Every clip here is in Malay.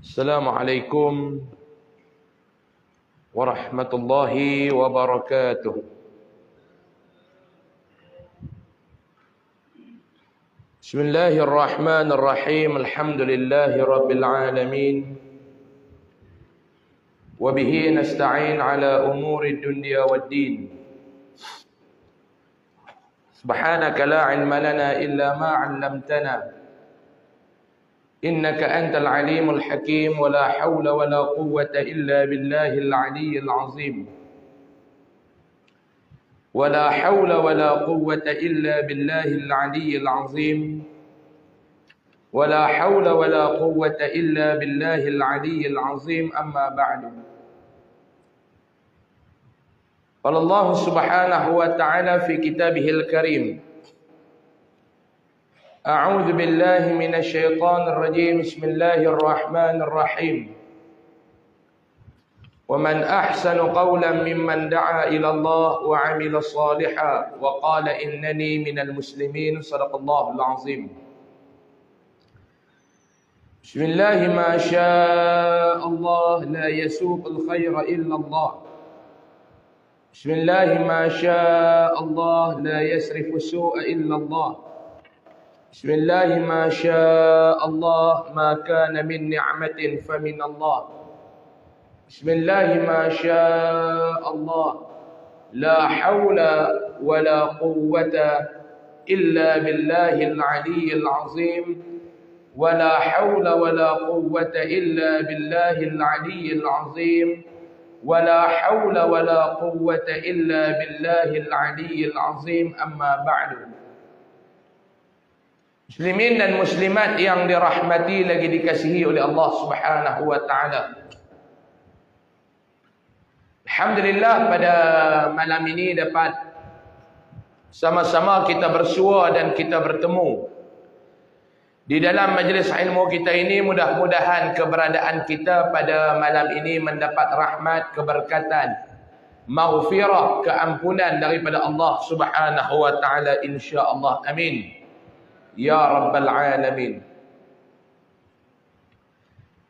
Assalamualaikum warahmatullahi wabarakatuh. Bismillahirrahmanirrahim. Alhamdulillahi rabbil alamin. Wa bihi nasta'in ala umuri dunya waddin. Subhanaka la ilma lana illa ma 'allamtana. إنك أنت العليم الحكيم ولا حول ولا قوة إلا بالله العلي العظيم ولا حول ولا قوة إلا بالله العلي العظيم ولا حول ولا قوة إلا بالله العلي العظيم أما بعد قال الله سبحانه وتعالى في كتابه الكريم أعوذ بالله من الشيطان الرجيم بسم الله الرحمن الرحيم ومن أحسن قولا ممن دعا إلى الله وعمل صالحا وقال إنني من المسلمين صدق الله العظيم بسم الله ما شاء الله لا يسوق الخير إلا الله بسم الله ما شاء الله لا يسرف السوء إلا الله بسم الله ما شاء الله ما كان من نعمة فمن الله بسم الله ما شاء الله لا حول ولا قوة إلا بالله العلي العظيم ولا حول ولا قوة إلا بالله العلي العظيم ولا حول ولا قوة إلا بالله العلي العظيم أما بعد. Muslimin dan muslimat yang dirahmati lagi dikasihi oleh Allah Subhanahu wa taala. Alhamdulillah pada malam ini dapat sama-sama kita bersua dan kita bertemu di dalam majlis ilmu kita ini. Mudah-mudahan keberadaan kita pada malam ini mendapat rahmat, keberkatan, maghfirah, keampunan daripada Allah Subhanahu wa taala insya-Allah. Amin. Ya Rabbal Alamin.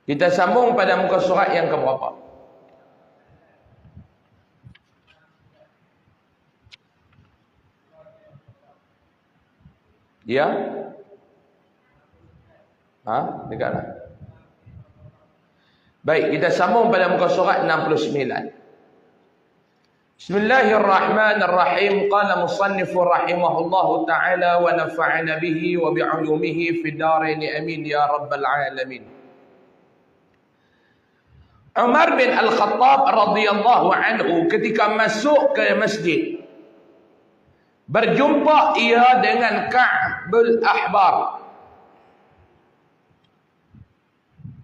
Kita sambung pada muka surat yang keberapa? Ya? Dekatlah. Baik, kita sambung pada muka surat 69. Bismillahirrahmanirrahim. Qala musannifu rahimahullahu ta'ala wa nafa'ana bihi wa bi'ulumihi fi darain amin ya rabbal alamin. Umar bin Al-Khattab radhiyallahu anhu ketika masuk ke masjid, berjumpa ia dengan Ka'bul Ahbar,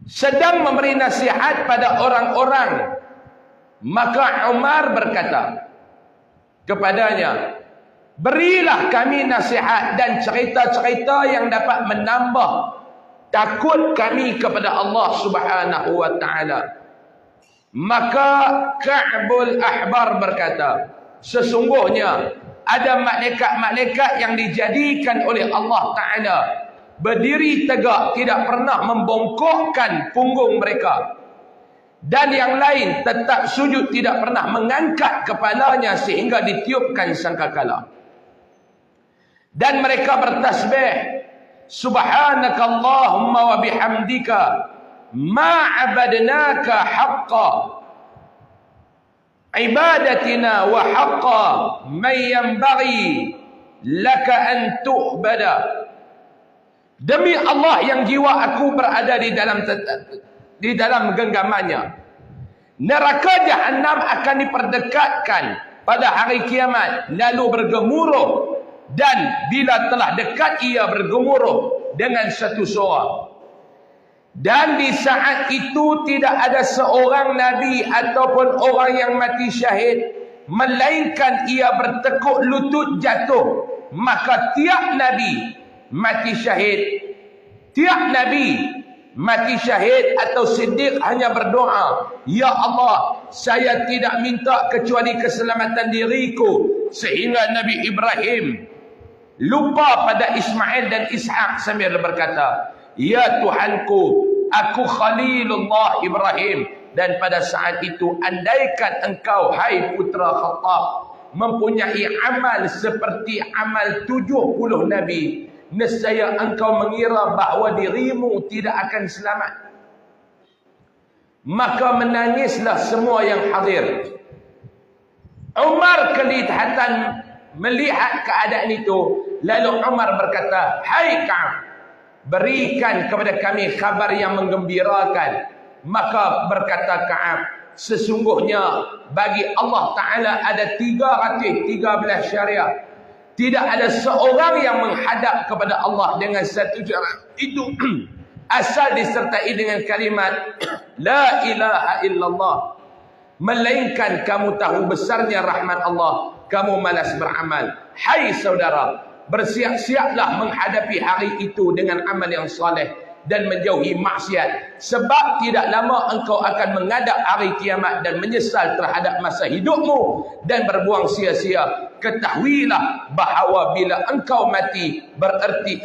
sedang memberi nasihat pada orang-orang. Maka Umar berkata kepadanya, berilah kami nasihat dan cerita-cerita yang dapat menambah takut kami kepada Allah Subhanahu wa taala. Maka Ka'bul Ahbar berkata, sesungguhnya ada malaikat-malaikat yang dijadikan oleh Allah taala berdiri tegak, tidak pernah membongkokkan punggung mereka, dan yang lain tetap sujud, tidak pernah mengangkat kepalanya sehingga ditiupkan sangkakala. Dan mereka bertasbih, subhanakallahumma wa bihamdika ma abadnaka haqqa ibadatina wa haqqa man yanbaghi laka an tu'bada. Demi Allah yang jiwa aku berada di dalam genggamannya, neraka Jahannam akan diperdekatkan pada hari kiamat lalu bergemuruh, dan bila telah dekat ia bergemuruh dengan satu suara. Dan di saat itu tidak ada seorang nabi ataupun orang yang mati syahid melainkan ia bertekuk lutut jatuh. Maka tiap nabi mati syahid atau siddiq hanya berdoa, ya Allah, saya tidak minta kecuali keselamatan diriku. Sehingga Nabi Ibrahim lupa pada Ismail dan Ishak sambil berkata, ya Tuhanku, aku Khalilullah Ibrahim. Dan pada saat itu, andaikan engkau, hai putra Khattab, mempunyai amal seperti amal 70 Nabi, nescaya engkau mengira bahawa dirimu tidak akan selamat. Maka menangislah semua yang hadir. Umar kelihatan melihat keadaan itu. Lalu Umar berkata, hai Ka'ab, berikan kepada kami kabar yang menggembirakan. Maka berkata Ka'ab, sesungguhnya bagi Allah Ta'ala ada 313 syariat. Tidak ada seorang yang menghadap kepada Allah dengan satu cara itu asal disertai dengan kalimat La ilaha illallah, melainkan kamu tahu besarnya rahmat Allah, kamu malas beramal. Hai saudara, bersiap-siaplah menghadapi hari itu dengan amal yang saleh dan menjauhi maksiat, sebab tidak lama engkau akan menghadap hari kiamat dan menyesal terhadap masa hidupmu dan berbuang sia-sia. Ketahuilah bahawa bila engkau mati, bererti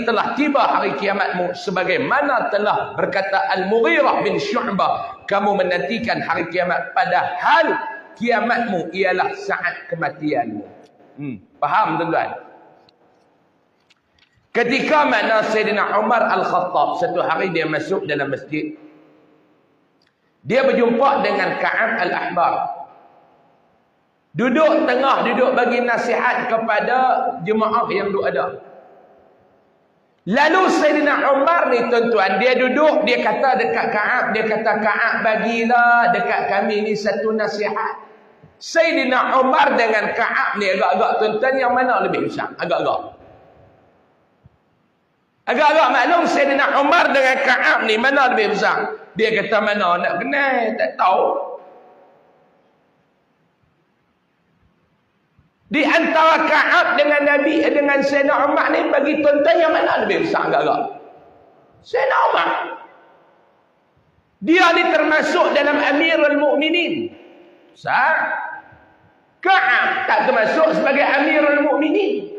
telah tiba hari kiamatmu, sebagaimana telah berkata Al-Mughirah bin Syu'bah, kamu menantikan hari kiamat padahal kiamatmu ialah saat kematianmu. Faham tuan-tuan? Ketika mana Sayyidina Umar Al-Khattab satu hari dia masuk dalam masjid, dia berjumpa dengan Ka'ab Al-Ahbar. Duduk bagi nasihat kepada jemaah yang duk ada. Lalu Sayyidina Umar ni tuan-tuan, dia duduk, dia kata dekat Ka'ab, dia kata Ka'ab, bagilah dekat kami ni satu nasihat. Sayyidina Umar dengan Ka'ab ni agak-agak tuan-tuan, yang mana lebih besar? Agak-agak maklum Sayyidina Umar dengan Ka'ab ni mana lebih besar? Dia kata mana nak kenal, tak tahu. Di antara Ka'ab dengan Nabi, dengan Sayyidina Umar ni, bagi tuan-tuan yang mana lebih besar agak-agak? Sayyidina Umar. Dia ni termasuk dalam Amirul Mukminin. Besar. Ka'ab tak termasuk sebagai Amirul Mukminin.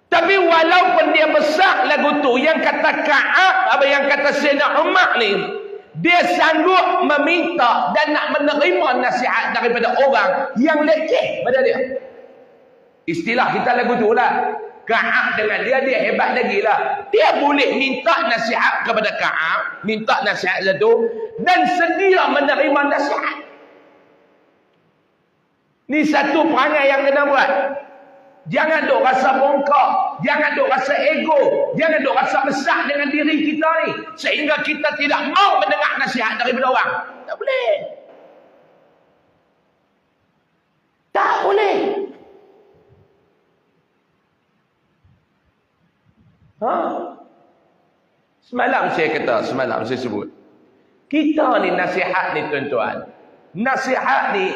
Tapi walaupun dia besar lagu tu, yang kata Ka'ab, yang kata Sayyidina Umar ni, dia sanggup meminta dan nak menerima nasihat daripada orang yang leceh pada dia. Istilah kita lagu tu lah. Ka'ab dengan dia hebat lagi lah. Dia boleh minta nasihat kepada Ka'ab, minta nasihat satu, dan sedia menerima nasihat. Ni satu perangai yang kena buat. Jangan duk rasa bongkak, jangan duk rasa ego, jangan duk rasa besar dengan diri kita ni, sehingga kita tidak mau mendengar nasihat daripada orang. Tak boleh. Tak boleh. Semalam saya sebut. Kita ni nasihat ni tuan-tuan. Nasihat ni,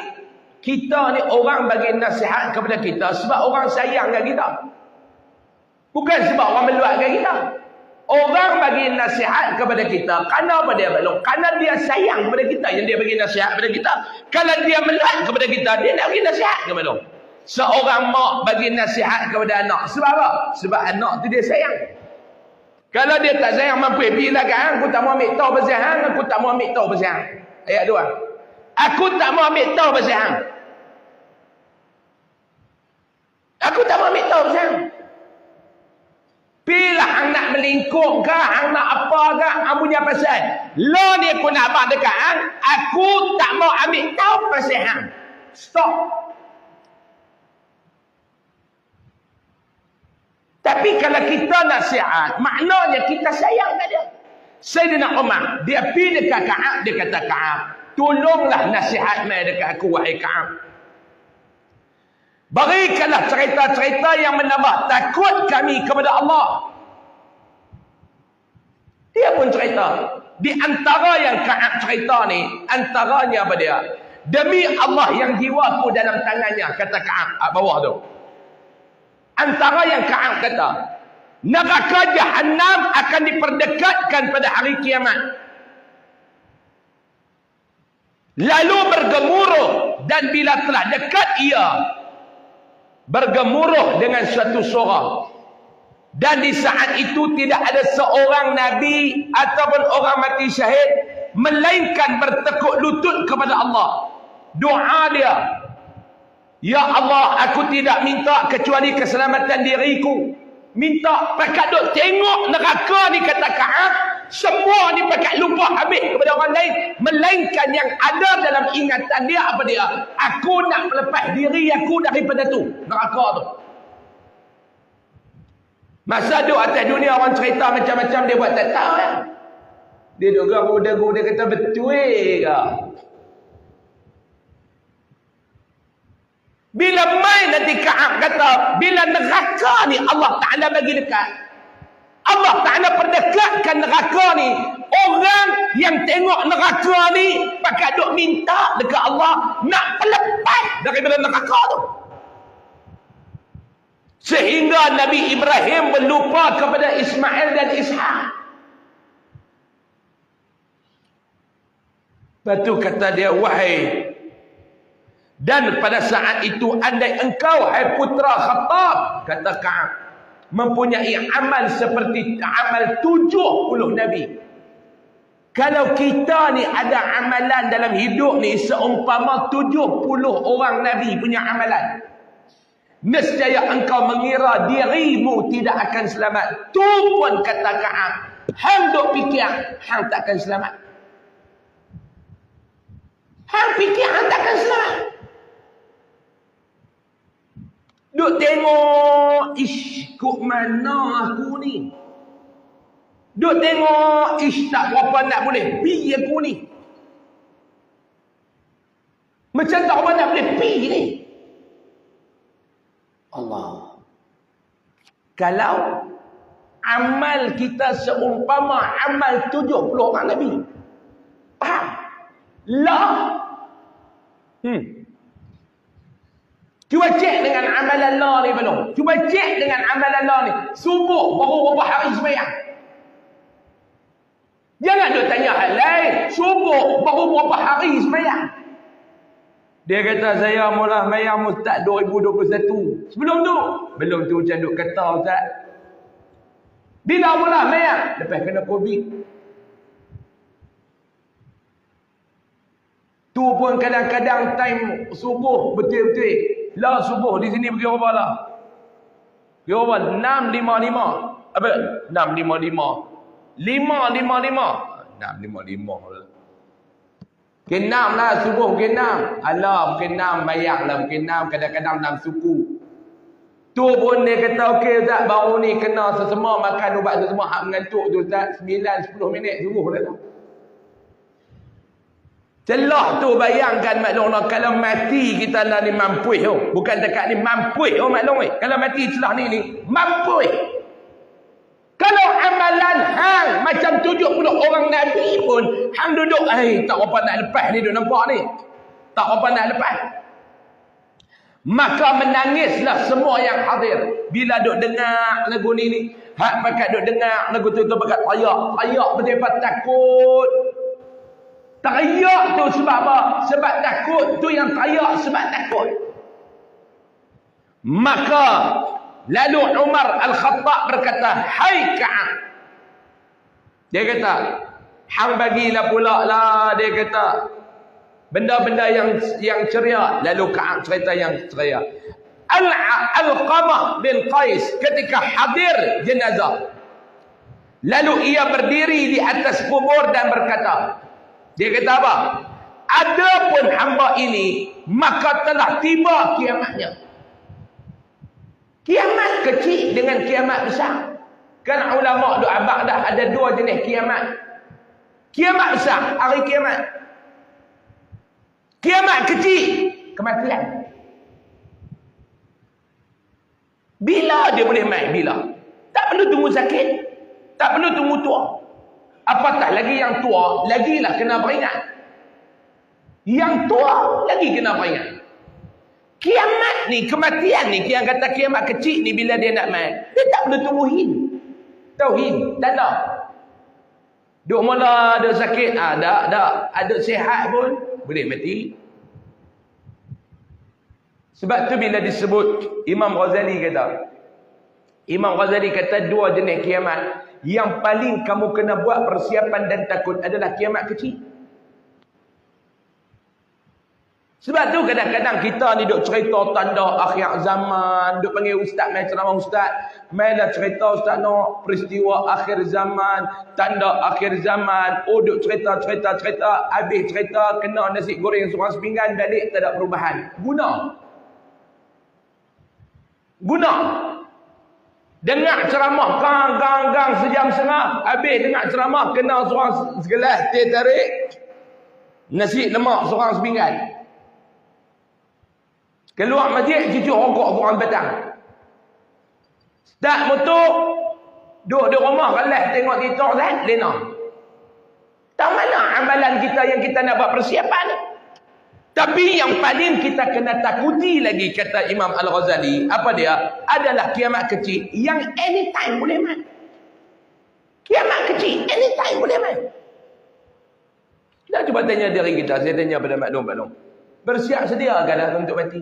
kita ni orang bagi nasihat kepada kita sebab orang sayang dengan kita. Bukan sebab orang meluatkan kita. Orang bagi nasihat kepada kita kerana apa dia belum? Kerana dia sayang kepada kita yang dia bagi nasihat kepada kita. Kalau dia meluat kepada kita, dia nak bagi nasihat kepada kita. Seorang mak bagi nasihat kepada anak. Sebab apa? Sebab anak tu dia sayang. Kalau dia tak sayang, mampu bila kan aku tak mau ambil tahu pasal hang, aku tak mau ambil tahu pasal hang. Ayat 2. Aku tak mau ambil tahu pasal hang. Aku tak mau ambil tahu pasal hang. Bila hang nak melingkup ke, hang nak apa ke, hang punya pasal. Lo ni aku nak abang dekat hang, aku tak mau ambil tahu pasal hang. Stop. Tapi kalau kita nasihat, maknanya kita sayang kat dia. Sayyidina Umar, dia pergi dekat Ka'ab, dia kata Ka'ab, tolonglah nasihat mai dekat aku, wahai Ka'ab. Berikanlah cerita-cerita yang menambah takut kami kepada Allah. Dia pun cerita. Di antara yang Ka'ab cerita ni, antaranya apa dia? Demi Allah yang jiwaku dalam tangannya, kata Ka'ab bawah tu. Antara yang Ka'ab kata, neraka Jahannam akan diperdekatkan pada hari kiamat. Lalu bergemuruh, dan bila telah dekat ia, bergemuruh dengan suatu suara. Dan di saat itu tidak ada seorang Nabi ataupun orang mati syahid melainkan bertekuk lutut kepada Allah. Doa dia, ya Allah, aku tidak minta kecuali keselamatan diriku. Minta pakat duk tengok neraka ni, kata Ka'ab, semua ni pakat lupa habis kepada orang lain, melainkan yang ada dalam ingatan dia apa dia? Aku nak melepas diri aku daripada tu, neraka tu. Masa duk atas dunia orang cerita macam-macam, dia buat tak tahu kan? Dia duk garu-dagu, dia kata betul ke? Bila main nanti Ka'ab kata, bila neraka ni Allah Ta'ala bagi dekat, Allah Ta'ala perdekatkan neraka ni, orang yang tengok neraka ni pakat duk minta dekat Allah nak terlepas daripada neraka tu. Sehingga Nabi Ibrahim berlupa kepada Ismail dan Ishak. Lepas tu kata dia, wahai, dan pada saat itu andai engkau, hai putra Khattab, kata Ka'ab, mempunyai amal seperti amal 70 Nabi. Kalau kita ni ada amalan dalam hidup ni seumpama 70 orang Nabi punya amalan, nescaya engkau mengira dirimu tidak akan selamat. Tu pun kata Ka'ab, hang duk fikir hang takkan selamat. Hang fikir hang takkan selamat. Duk tengok, ish, kok mana aku ni? Duk tengok, ish, tak berapa nak boleh pi aku ni. Macam tak berapa nak boleh pi ni. Allah. Kalau amal kita seumpama amal 70 orang Nabi, faham? Lah. Cuba cek dengan amalan Allah ni belum. Cuba cek dengan amalan Allah ni. Subuh baru berapa hari sembahyang. Jangan duk tanya hal lain. Subuh baru berapa hari sembahyang. Dia kata saya mula sembahyang Ustaz 2021. Sebelum tu, belum tu macam duk kata Ustaz. Bila mula sembahyang? Lepas kena Covid. Tu pun kadang-kadang time subuh betul-betul. Lah subuh di sini pergi apa lah? Pergi apa? 6.55. Apa? 6.55. 5.55. 6.55 lah. Pukul 6 lah subuh, pukul 6. Alah, pukul 6 bayang lah, pukul 6. Kadang-kadang 6 suku. Tu pun dia kata, okey Ustaz, baru ni kena sesama makan ubat sesama hak mengantuk tu Ustaz. 9-10 minit subuh dah tu. Celah tu bayangkan maklum, kalau mati kita lah ni mampu oh. Bukan dekat ni mampu oh maklum eh. Kalau mati celah ni mampu. Kalau amalan hang macam 70 orang Nabi pun hang duduk tak apa nak lepas ni, duk nampak ni. Tak apa nak lepas. Maka menangislah semua yang hadir bila duk dengar lagu ni. Hak pakat duk dengar lagu tu pakat teriak betul-betul takut. Teriak tu sebab apa? Sebab takut. Tu yang teriak sebab takut. Maka lalu Umar Al-Khattab berkata, hai Ka'ab. Dia kata, hang bagilah pula lah. Dia kata, benda-benda yang ceria. Lalu Ka'ab cerita yang ceria. Al-Qamah bin Qais ketika hadir jenazah. Lalu ia berdiri di atas kubur dan berkata, dia kata apa? Adapun hamba ini, maka telah tiba kiamatnya. Kiamat kecil dengan kiamat besar. Kan ulama' duk abang dah ada dua jenis kiamat. Kiamat besar, hari kiamat. Kiamat kecil, kematian. Bila dia boleh main? Bila? Tak perlu tunggu sakit. Tak perlu tunggu tua. Apatah lagi yang tua, lagilah kena beringat. Yang tua, lagi kena beringat. Kiamat ni, kematian ni, yang kata kiamat kecil ni bila dia nak main, dia tak perlu tunggu hin. Tahu hin? Tak ada. Duk mula ada sakit, ada sihat pun, boleh mati. Sebab tu bila disebut, Imam Ghazali kata, Imam Ghazali kata dua jenis kiamat. Yang paling kamu kena buat persiapan dan takut adalah kiamat kecil. Sebab tu kadang-kadang kita ni duk cerita tanda akhir zaman, duk panggil ustaz main ceramah ustaz, mainlah cerita ustaz no peristiwa akhir zaman, tanda akhir zaman. Oh duk cerita, habis cerita kena nasi goreng seorang sepinggan balik tak ada perubahan. Guna. Dengar ceramah gang sejam setengah, habis dengar ceramah kena seorang segelas teh tarik, nasi lemak seorang sepinggan. Keluar masjid, cucuk rokok korang batang. Start motor, duduk di rumah, kelas tengok TikTok kan, lena. Tak mana amalan kita yang kita nak buat persiapan. Tapi yang paling kita kena takuti lagi, kata Imam Al-Ghazali, apa dia? Adalah kiamat kecil yang anytime boleh main. Kiamat kecil, anytime boleh main. Dah cuba tanya diri kita, saya tanya pada maklum. Bersiap sedia ke dah untuk mati?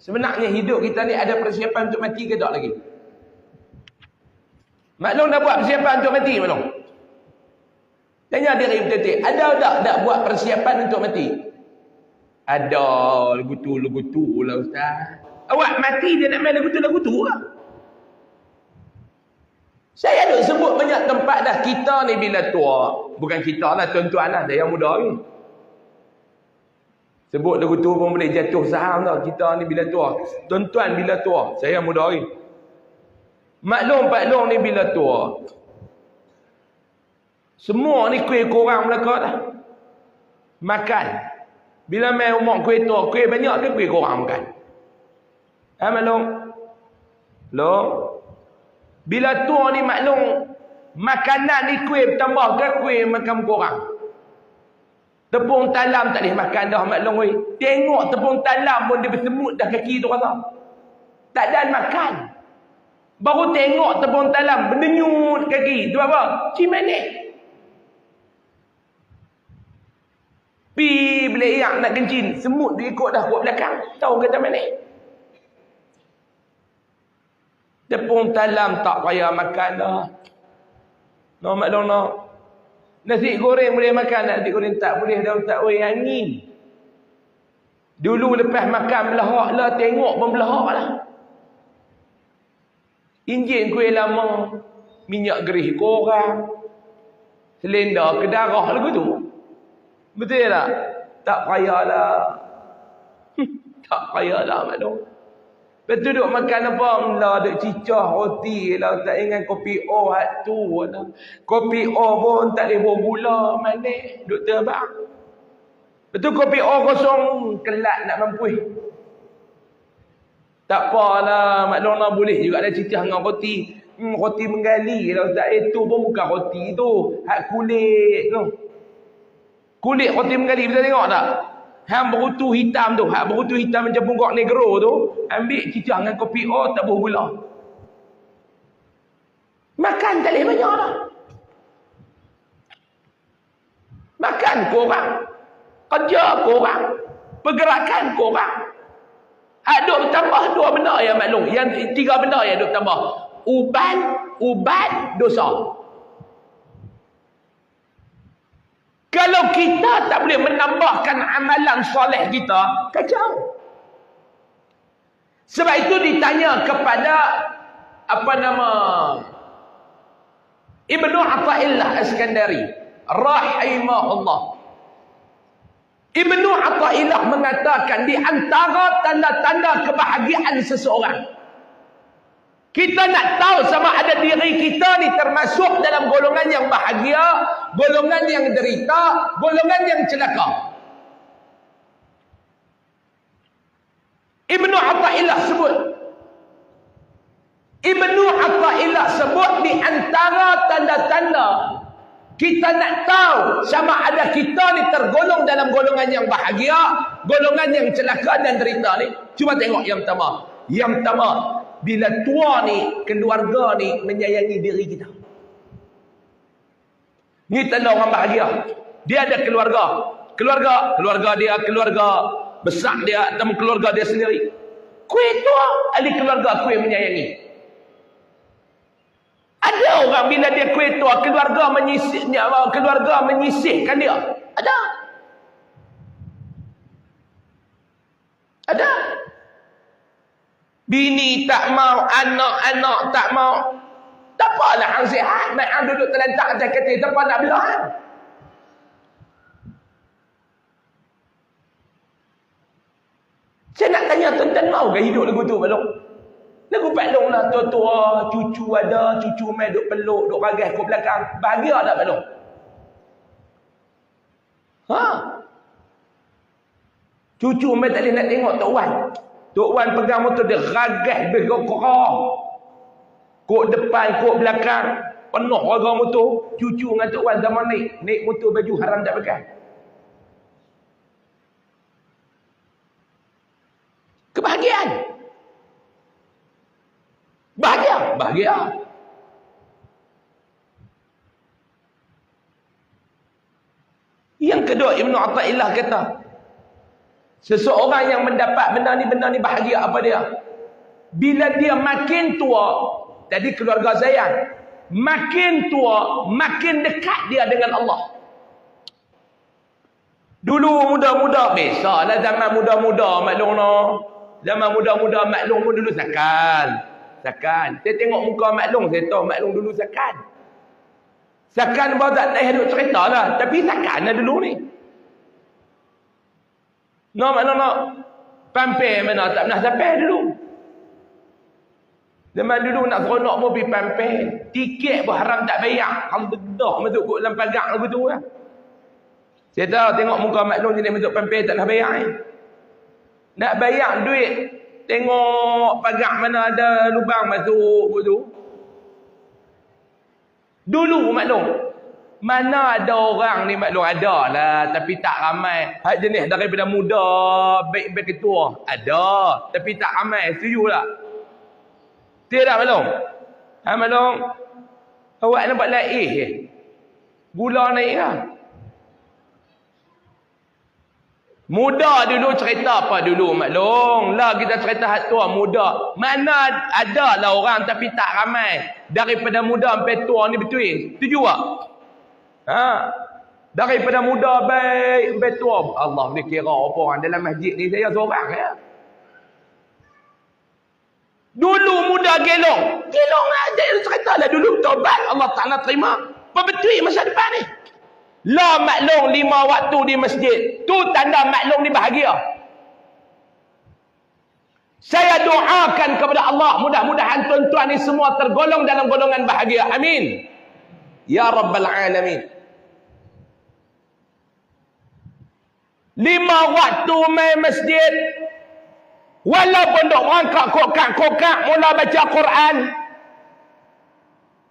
Sebenarnya hidup kita ni ada persiapan untuk mati ke tak lagi? Maklum dah buat persiapan untuk mati maklum? Tanya diri betul-betul, ada tak buat persiapan untuk mati? Ada, lagu-tu lah ustaz. Awak mati dia nak main lagu-tu lah. Saya duk sebut banyak tempat dah, kita ni bila tua, bukan kita lah, tuan-tuan lah, saya muda ni. Sebut lagu tu pun boleh jatuh saham tau. Kita ni bila tua. Tuan-tuan bila tua. Saya muda hari. Maklum Pak Long ni bila tua. Semua ni kuih korang mereka dah. Makan. Bila main umur kuih tua. Kuih banyak ke kuih korang makan? Maklum? Long? Bila tua ni maklum. Makanan ni kuih tambah ke kuih makan korang? Tepung talam tak boleh makan dah maklum weh. Tengok tepung talam pun dia bersemut dah kaki tu rasa. Tak ada makan. Baru tengok tepung talam berdenyut kaki. Tu apa? Cimanik. Pi beleyak nak kencing. Semut dia ikut dah kuat belakang. Tahu kata mana? Tepung talam tak payah makan dah. No maklum no. Nasi goreng boleh makan, nasi goreng tak boleh dah tak boleh angin. Dulu lepas makan belahak lah, tengok pun belahak lah. Injin kuih lama, minyak gerih korang, selenda ke darah lagu tu. Betul tak? Tak payahlah. Tak payahlah maklum. Betul duk makan apa? Lah duk cicah roti lah. Tak ingat kopi O hat tu lah. Kopi O pun tak boleh gula. Manis. Duk terbang. Betul kopi O kosong. Kelat nak mampuih. Tak apalah. Maklum lah boleh juga ada cicah dengan roti. Roti menggali lah. Itu pun bukan roti tu. Hat kulit tu. Kulit roti menggali. Bisa tengok tak? Hang berutu hitam tu, hak berutu hitam macam punggok negro tu, ambil cicah dengan kopi O tak boleh gula. Makan tak boleh banyak dah. Makan korang. Kerja korang. Pergerakan korang. Duk bertambah dua benda yang maklum. Yang tiga benda yang duk bertambah. Ubat, dosa. Kalau kita tak boleh menambahkan amalan soleh kita, kacau. Sebab itu ditanya kepada Ibnu Athaillah As-Sakandari rahimahullah. Ibnu Athaillah mengatakan di antara tanda-tanda kebahagiaan seseorang, kita nak tahu sama ada diri kita ni termasuk dalam golongan yang bahagia, golongan yang derita, golongan yang celaka. Ibnu Athaillah sebut di antara tanda-tanda kita nak tahu sama ada kita ni tergolong dalam golongan yang bahagia, golongan yang celaka dan derita ni. Cuba tengok yang pertama. Yang pertama, bila tua ni, keluarga ni menyayangi diri kita. Ni tanda orang bahagia. Dia ada keluarga. Keluarga dia, keluarga besar dia, atau keluarga dia sendiri. Kuih tua, ahli keluarga kuih menyayangi. Ada orang bila dia kuih tua, keluarga menyisihkan dia. Ada. Ada. Bini tak mau, anak-anak tak mau. Tak apalah hang sihat, mai hang duduk terlentak atas katil, tak apa nak belah. Saya nak tanya tuan-tuan, mau ke hidup lagu tu, Pak Long? Lagu Pak Long lah, tua-tua, cucu ada, cucu mai duk peluk, duk ragas kat belakang. Bahagia tak, Pak Long? Ha? Cucu mai tak boleh nak tengok Tok Wan. Tok Wan pegang motor dia, ragas bergerak. Kok depan, kok belakang. Penuh warga motor. Cucu dengan Tok Wan zaman naik motor baju haram tak pakai. Kebahagiaan. Bahagia. Yang kedua, Ibn Athaillah kata, seseorang yang mendapat benda ni bahagia apa dia? Bila dia makin tua, tadi keluarga Zayan, makin tua, makin dekat dia dengan Allah. Dulu muda-muda, biasalah zaman muda-muda maklum no. Zaman muda-muda maklum pun dulu sakan. Saya tengok muka maklum, saya tahu maklum dulu sakan. Sakan baru tak tahu duk cerita lah, tapi sakan lah dulu ni. No. Pampir mana tak pernah sampai dulu. Zaman dulu nak seronok pun pergi pampir. Tiket pun haram tak bayar. Hang dedah masuk kot dalam pagar lagu tu lah. Saya tahu tengok muka maklum jenis masuk pampir tak nak bayar. Nak bayar duit. Tengok pagar mana ada lubang masuk tu. Dulu maklum. Mana ada orang ni maklum, ada lah. Tapi tak ramai. Hak jenis daripada muda, baik-baik ketua. Ada. Tapi tak ramai. Setuju tak? Tidak maklum. Maklum. Awak nampak laih je. Gula naik lah. Muda dulu cerita apa dulu maklum. Lah kita cerita hak tua muda. Mana ada lah orang tapi tak ramai. Daripada muda sampai tua ni betul. Setuju tak? Ha? Daripada muda baik sampai tua. Allah ni kira apa orang dalam masjid ni saya seorang ya. Dulu muda gelong. Gelong ada cerita lah dulu taubat Allah Taala terima. Betul masa depan ni. La maklum 5 waktu di masjid. Tu tanda maklum ni bahagia. Saya doakan kepada Allah mudah-mudahan tuan-tuan ni semua tergolong dalam golongan bahagia. Amin. Ya Rabbal Alamin. 5 waktu main masjid. Walaupun dok merangkak kokak mula baca Quran.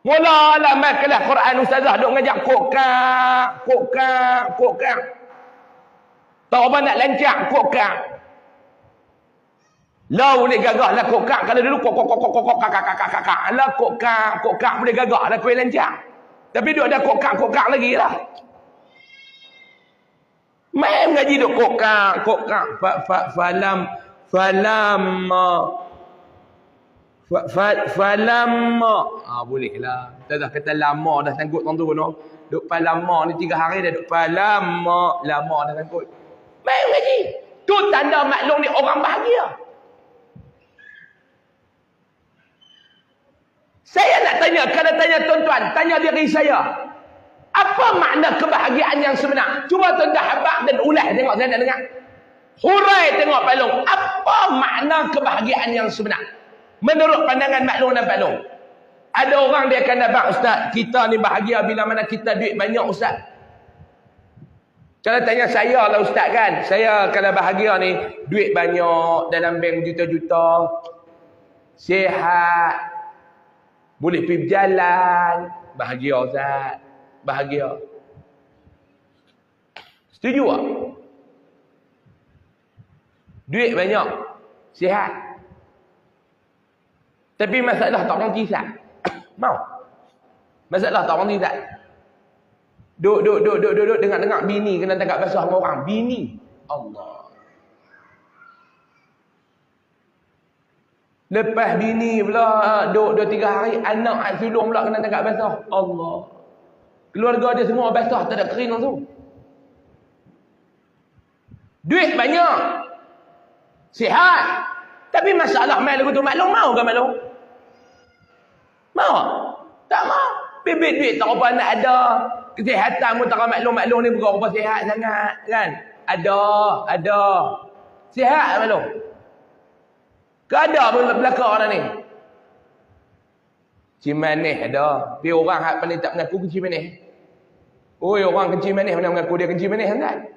Mula lah main kelas Quran ustazah dok ngajak kokak. Tak apa nak lancar kokak. Lah boleh gagah lah kokak. Kalau dulu kokak. Lah kokak boleh gagah lah kuih lancar. Tapi duk ada kokak lagi lah. Main mengaji duk kokak. Falamma. Boleh lah. Kita dah kata lama dah sangkut orang tu no. Duk lama ni 3 hari dah duk falamma. Lama dah sangkut. Main mengaji. Tu tanda maklum ni orang bahagia. Saya nak tanya, kalau tanya tuan-tuan, tanya diri saya. Apa makna kebahagiaan yang sebenar? Cuba tuan-tuan habaq dan ulas tengok saya nak dengar. Hurai tengok Pak Long. Apa makna kebahagiaan yang sebenar? Menurut pandangan Mak Long dan Pak Long. Ada orang dia akan abang, Ustaz, kita ni bahagia bila mana kita duit banyak, Ustaz. Kalau tanya saya lah Ustaz kan, saya kalau bahagia ni, duit banyak, dalam bank juta-juta, sihat, boleh pergi berjalan, bahagia Ustaz. Bahagia. Setuju tak? Duit banyak, sihat. Tapi masalah tak berhenti Ustaz. Mau? Masalah tak berhenti Ustaz. Duk dengar bini kena tangkap basah sama orang. Bini. Allah. Lepas bini pula duduk 2-3 hari, anak sulung pula kena tangkap basah. Allah. Keluarga dia semua basah, tak ada kering langsung. Duit banyak. Sihat. Tapi masalah mai lagu tu maklum mau ke maklum? Mau? Tak mau. Bibit duit tak apa nak ada. Kesihatan pun tak maklum ni bukan apa sihat sangat kan? Ada. Sihat maklum. Keada pun belakang orang ni. Kencing manis ada. Dia orang hak paling tak mengaku kencing manis. Oi, orang kencing manis mana mengaku dia kencing manis sangat.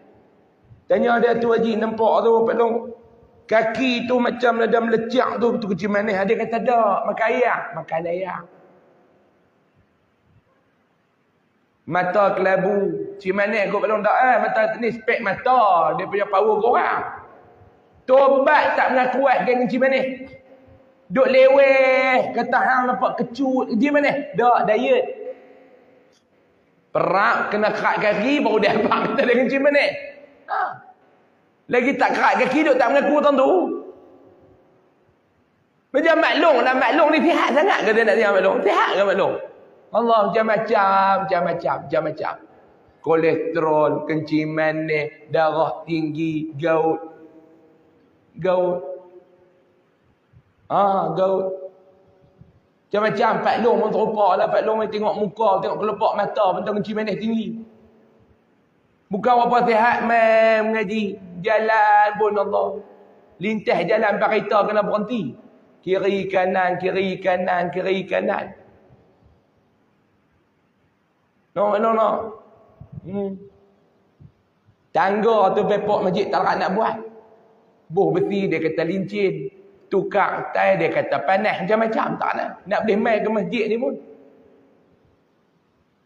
Tanya dia tu haji nampak tu pelong kaki tu macam ada melecak tu kencing manis. Dia kata tak, makan ayam. Mata kelabu, kencing manis kau pelong tak mata ni spek mata, dia punya power korang. Tobat tak mengaku kuat geng kencing manis. Duk leweh, kata hang nampak kecut, kencing manis. Dak diet. Perak kena kerat kaki baru dia nampak kata dia kencing manis. Lagi tak kerat kaki duk tak mengaku tentu. Macam maklum ni sihat sangat ke dia nak sihat maklum? Sihat ke maklum? Allah macam-macam. Kolesterol, kencing manis, darah tinggi, gout. Gaut. Macam-macam Pak Long pun terupa lah. Pak Long tengok muka, tengok kelopak mata pun kencing manis tinggi. Bukan apa sihat mengaji. Jalan pun Allah. Lintas jalan Pak kereta kena berhenti. Kiri kanan. No. Tangga tu bepok masjid tak nak buat. Buh besi dia kata lincin. Tukar tai dia kata panas. Macam-macam tak nak boleh main ke masjid ni pun.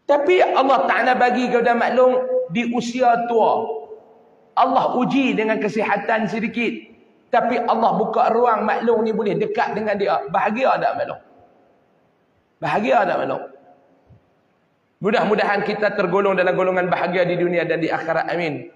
Tapi Allah Ta'ala bagi kepada maklum di usia tua. Allah uji dengan kesihatan sedikit. Tapi Allah buka ruang maklum ni boleh dekat dengan dia. Bahagia tak maklum? Bahagia tak maklum? Mudah-mudahan kita tergolong dalam golongan bahagia di dunia dan di akhirat. Amin.